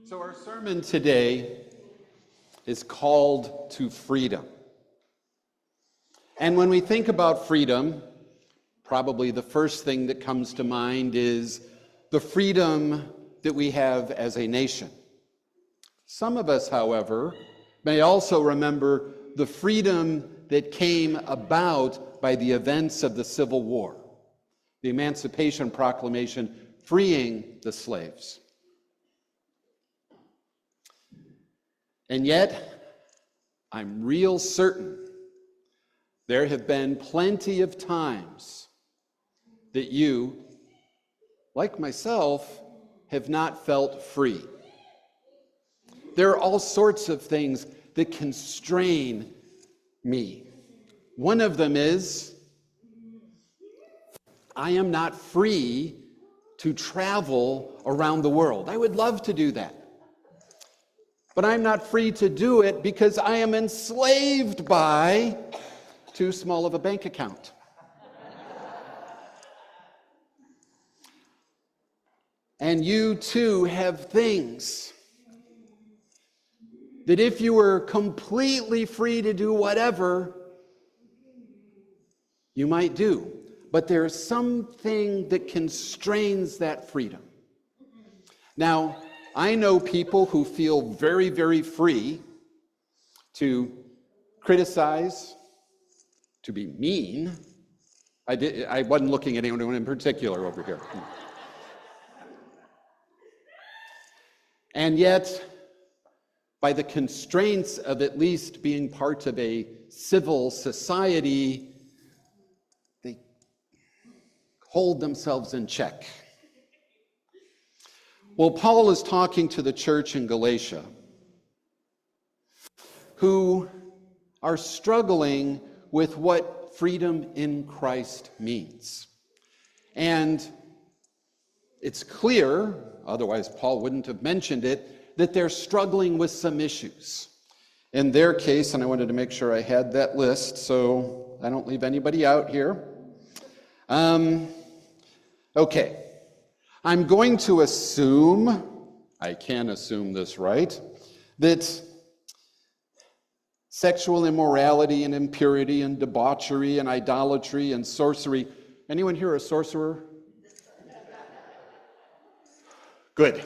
So our sermon today is called to freedom. And when we think about freedom, probably the first thing that comes to mind is the freedom that we have as a nation. Some of us, however, may also remember the freedom that came about by the events of the Civil War, the Emancipation Proclamation freeing the slaves. And yet, I'm real certain there have been plenty of times that you, like myself, have not felt free. There are all sorts of things that constrain me. One of them is I am not free to travel around the world. I would love to do that. But I'm not free to do it because I am enslaved by too small of a bank account. And you too have things that if you were completely free to do whatever, you might do. But there's something that constrains that freedom. Now, I know people who feel very, very free to criticize, to be mean. I wasn't looking at anyone in particular over here. And yet, by the constraints of at least being part of a civil society, they hold themselves in check. Well, Paul is talking to the church in Galatia who are struggling with what freedom in Christ means. And it's clear, otherwise Paul wouldn't have mentioned it, that they're struggling with some issues. In their case, and I wanted to make sure I had that list so I don't leave anybody out here. Okay. I'm going to assume, I can assume this right, that sexual immorality and impurity and debauchery and idolatry and sorcery. Anyone here a sorcerer? Good.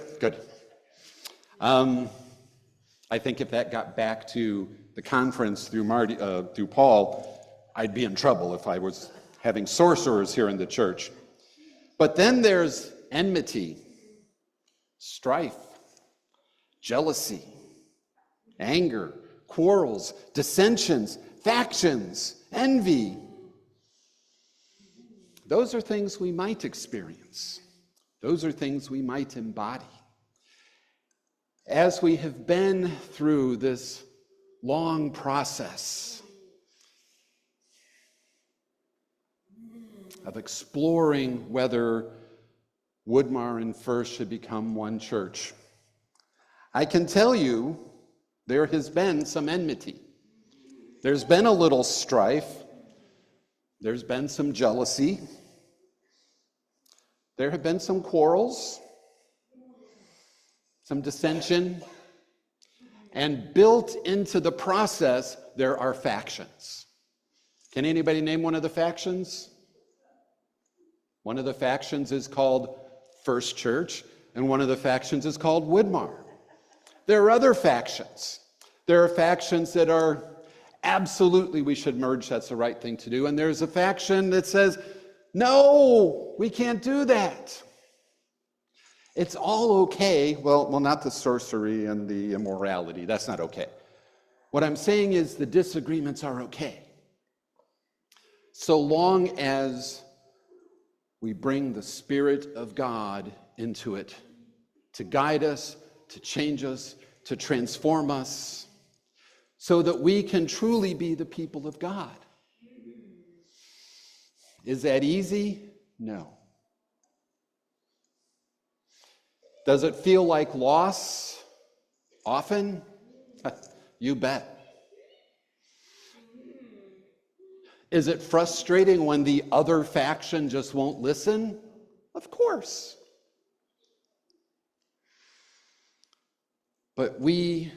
I think if that got back to the conference through Paul, I'd be in trouble if I was having sorcerers here in the church. But then there's enmity, strife, jealousy, anger, quarrels, dissensions, factions, envy. Those are things we might experience. Those are things we might embody. As we have been through this long process of exploring whether Woodmar and First should become one church, I can tell you there has been some enmity. There's been a little strife. There's been some jealousy. There have been some quarrels, some dissension, and built into the process, there are factions. Can anybody name one of the factions? One of the factions is called First Church, and one of the factions is called Woodmar. There are other factions. There are factions that are absolutely we should merge, that's the right thing to do, and there's a faction that says, no, we can't do that. It's all okay. Well, not the sorcery and the immorality. That's not okay. What I'm saying is the disagreements are okay. So long as we bring the Spirit of God into it to guide us, to change us, to transform us, so that we can truly be the people of God. Is that easy? No. Does it feel like loss? Often? You bet. Is it frustrating when the other faction just won't listen? Of course. But we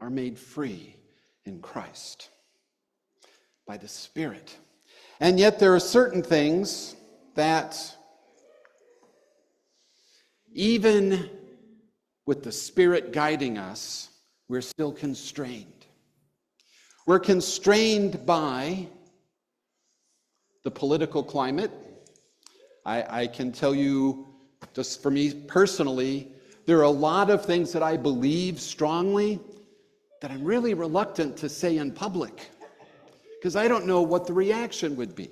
are made free in Christ by the Spirit. And yet there are certain things that, even with the Spirit guiding us, we're still constrained. We're constrained by the political climate. I can tell you, just for me personally, there are a lot of things that I believe strongly that I'm really reluctant to say in public because I don't know what the reaction would be.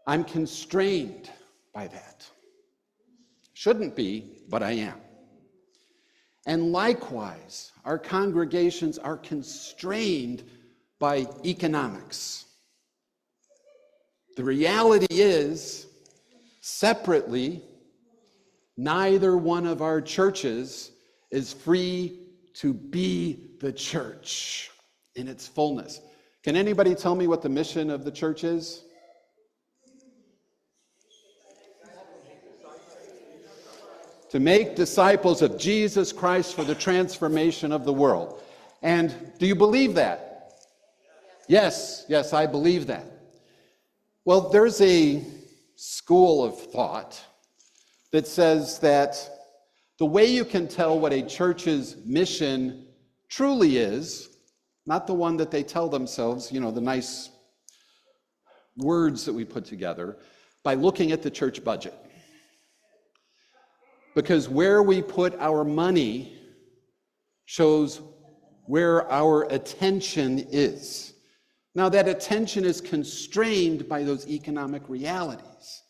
I'm constrained by that. Shouldn't be, but I am. And likewise, our congregations are constrained by economics. The reality is, separately, neither one of our churches is free to be the church in its fullness. Can anybody tell me what the mission of the church is? To make disciples of Jesus Christ for the transformation of the world. And do you believe that? Yes, I believe that. Well, there's a school of thought that says that the way you can tell what a church's mission truly is, not the one that they tell themselves, the nice words that we put together, by looking at the church budget. Because where we put our money shows where our attention is. Now, that attention is constrained by those economic realities.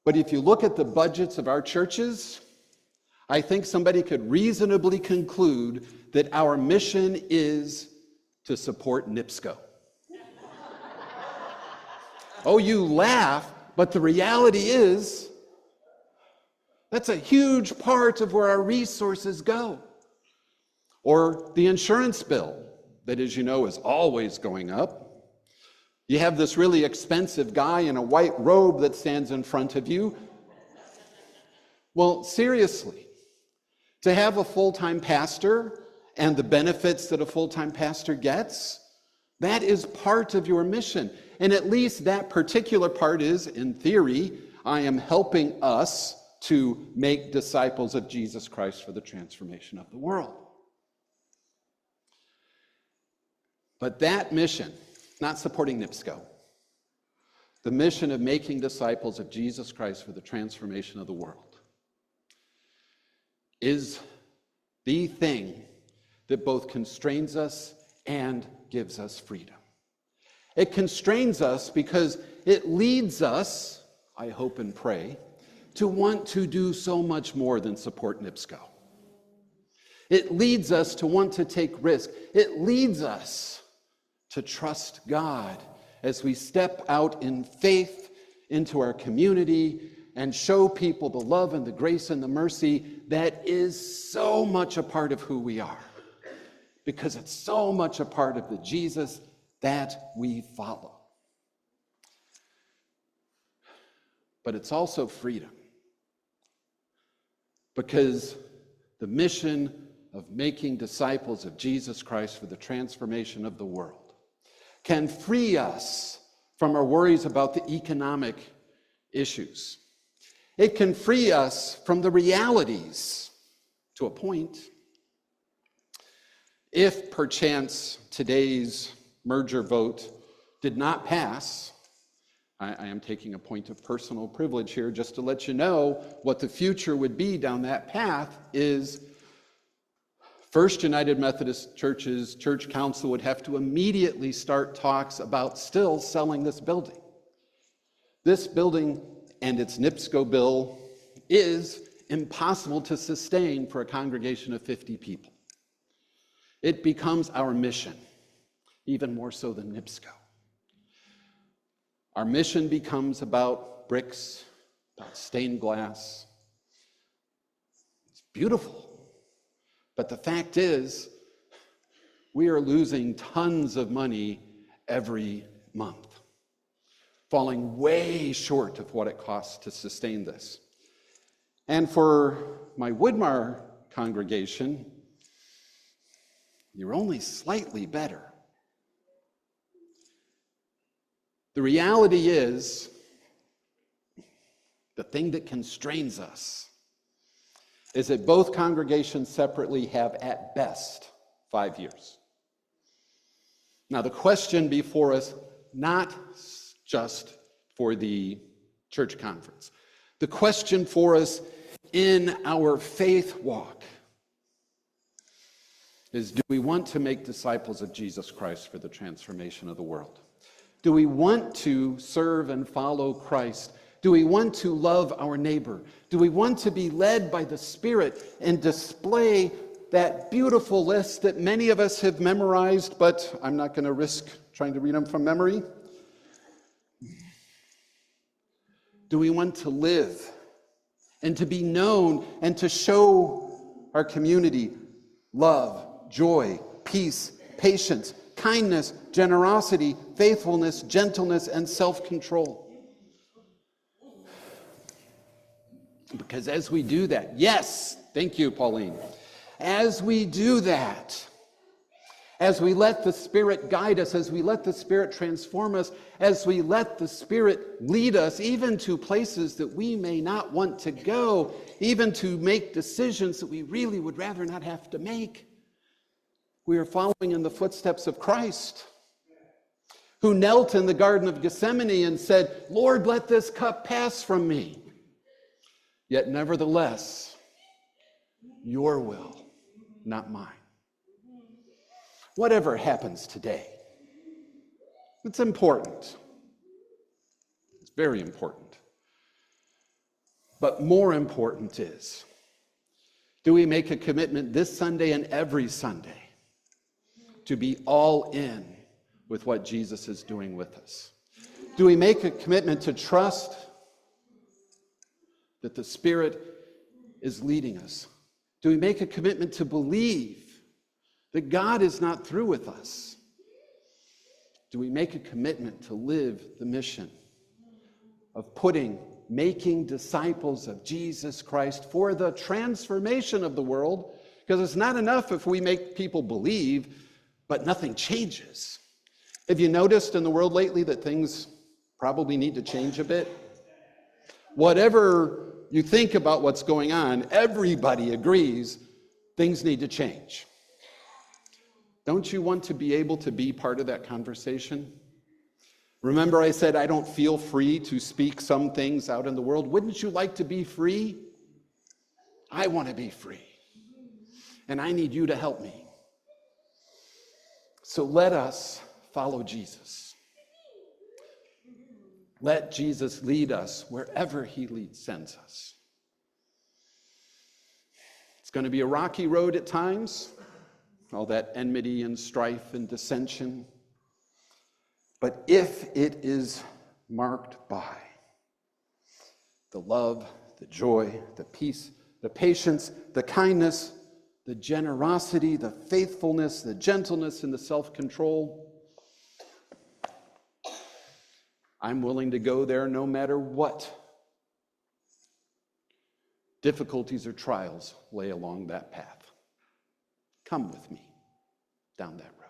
But if you look at the budgets of our churches, I think somebody could reasonably conclude that our mission is to support NIPSCO. Oh, you laugh, but the reality is that's a huge part of where our resources go. Or the insurance bill that, as you know, is always going up. You have this really expensive guy in a white robe that stands in front of you. Well, seriously, to have a full-time pastor and the benefits that a full-time pastor gets, that is part of your mission. And at least that particular part is, in theory, I am helping us to make disciples of Jesus Christ for the transformation of the world. But that mission, not supporting NIPSCO, the mission of making disciples of Jesus Christ for the transformation of the world, is the thing that both constrains us and gives us freedom. It constrains us because it leads us, I hope and pray, to want to do so much more than support NIPSCO. It leads us to want to take risk. It leads us to trust God as we step out in faith into our community and show people the love and the grace and the mercy that is so much a part of who we are, because it's so much a part of the Jesus that we follow. But it's also freedom, because the mission of making disciples of Jesus Christ for the transformation of the world can free us from our worries about the economic issues. It can free us from the realities to a point. If perchance today's merger vote did not pass, I am taking a point of personal privilege here just to let you know what the future would be down that path is First United Methodist Church's church council would have to immediately start talks about still selling this building. This building and its NIPSCO bill is impossible to sustain for a congregation of 50 people. It becomes our mission, even more so than NIPSCO. Our mission becomes about bricks, about stained glass. It's beautiful. But the fact is, we are losing tons of money every month, falling way short of what it costs to sustain this. And for my Woodmar congregation, you're only slightly better. The reality is, the thing that constrains us is that both congregations separately have at best 5 years. Now, the question before us, not just for the church conference, the question for us in our faith walk is, do we want to make disciples of Jesus Christ for the transformation of the world? Do we want to serve and follow Christ? Do we want to love our neighbor? Do we want to be led by the Spirit and display that beautiful list that many of us have memorized, but I'm not going to risk trying to read them from memory? Do we want to live and to be known and to show our community love, joy, peace, patience, kindness, generosity, faithfulness, gentleness, and self-control? Because as we do that, yes, thank you, Pauline. As we do that, as we let the Spirit guide us, as we let the Spirit transform us, as we let the Spirit lead us even to places that we may not want to go, even to make decisions that we really would rather not have to make, we are following in the footsteps of Christ, who knelt in the Garden of Gethsemane and said, "Lord, let this cup pass from me. Yet nevertheless, your will, not mine." Whatever happens today, it's important. It's very important. But more important is, do we make a commitment this Sunday and every Sunday to be all in with what Jesus is doing with us? Do we make a commitment to trust that the Spirit is leading us? Do we make a commitment to believe that God is not through with us? Do we make a commitment to live the mission of making disciples of Jesus Christ for the transformation of the world? Because it's not enough if we make people believe, but nothing changes. Have you noticed in the world lately that things probably need to change a bit? Whatever you think about what's going on, everybody agrees things need to change. Don't you want to be able to be part of that conversation? Remember I said I don't feel free to speak some things out in the world. Wouldn't you like to be free? I want to be free. And I need you to help me. So let us follow Jesus. Let Jesus lead us wherever he sends us. It's going to be a rocky road at times, all that enmity and strife and dissension. But if it is marked by the love, the joy, the peace, the patience, the kindness, the generosity, the faithfulness, the gentleness, and the self-control, I'm willing to go there no matter what difficulties or trials lay along that path. Come with me down that road.